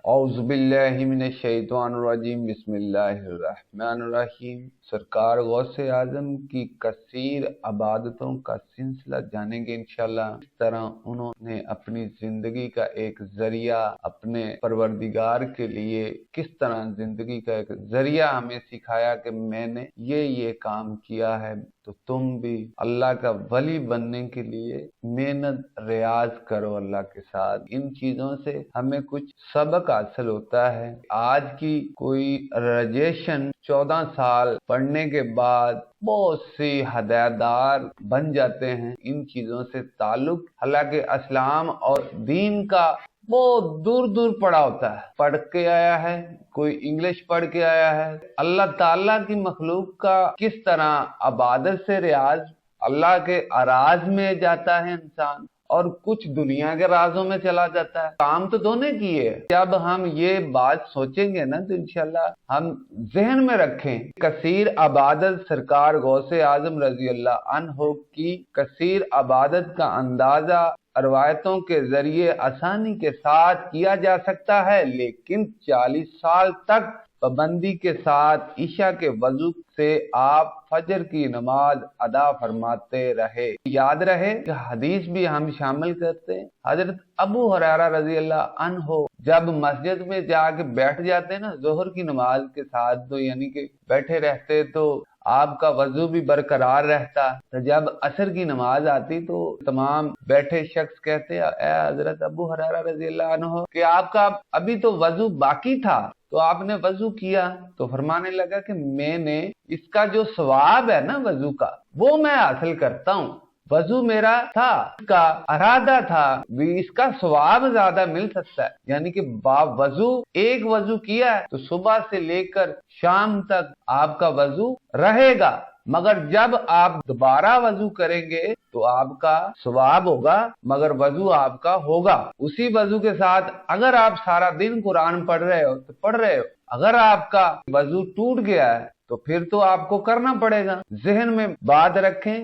औज़ुबिल्लाहि मिनश्शैतानिर्रजीम बिस्मिल्लाहिर्रहमानिर्रहीम। सरकार गौसे आजम की कसीर इबादतों का सिलसिला जानेंगे इंशाल्लाह। इस तरह उन्होंने अपनी जिंदगी का एक जरिया अपने परवरदिगार के लिए किस तरह जिंदगी का एक जरिया हमें सिखाया कि मैंने ये काम किया है, तो तुम भी अल्लाह का वली बनने के लिए मेहनत रियाज करो अल्लाह के साथ। इन चीजों से हमें कुछ सबक हासिल होता है। आज की कोई ग्रेजुएशन 14 साल पढ़ने के बाद बहुत सी हदायतदार बन जाते हैं। इन चीजों से ताल्लुक हालांकि इस्लाम और दीन का बहुत दूर दूर पड़ा होता है। पढ़ के आया है, कोई इंग्लिश पढ़ के आया है। अल्लाह ताला की मखलूक का किस तरह इबादत से रियाज, अल्लाह के अराज में जाता है इंसान और कुछ दुनिया के राजों में चला जाता है। काम तो दोनों की है। जब हम ये बात सोचेंगे ना तो इंशाल्लाह हम जहन में रखें। कसीर इबादत सरकार गौसे आजम रजी अल्लाह अन्हो की कसीर इबादत का अंदाजा रवायतों के जरिए आसानी के साथ किया जा सकता है, लेकिन 40 साल तक पाबंदी के साथ ईशा के वजू से आप फजर की नमाज अदा फरमाते रहे। याद रहे कि हदीस भी हम शामिल करते हैं। हजरत अबू हुरैरा रजी अल्लाह अन्हो जब मस्जिद में जाके बैठ जाते ना जोहर की नमाज के साथ, तो यानी कि बैठे रहते, तो आपका वजू भी बरकरार रहता। तो जब असर की नमाज आती तो तमाम बैठे शख्स कहते हजरत अबू हुरैरा रजी अल्लाह अन्हो कि आपका अभी तो वजू बाकी था, तो आपने वजू किया। तो फरमाने लगा कि मैंने इसका जो सवाब है ना वजू का, वो मैं हासिल करता हूँ। वजू मेरा था, इसका इरादा था, भी इसका सवाब ज्यादा मिल सकता है। यानी कि वजू एक वजू किया है तो सुबह से लेकर शाम तक आपका वजू रहेगा, मगर जब आप दोबारा वजू करेंगे तो आपका सवाब होगा, मगर वजू आपका होगा। उसी वजू के साथ अगर आप सारा दिन कुरान पढ़ रहे हो तो पढ़ रहे हो, अगर आपका वजू टूट गया है तो फिर तो आपको करना पड़ेगा। जहन में बात रखें।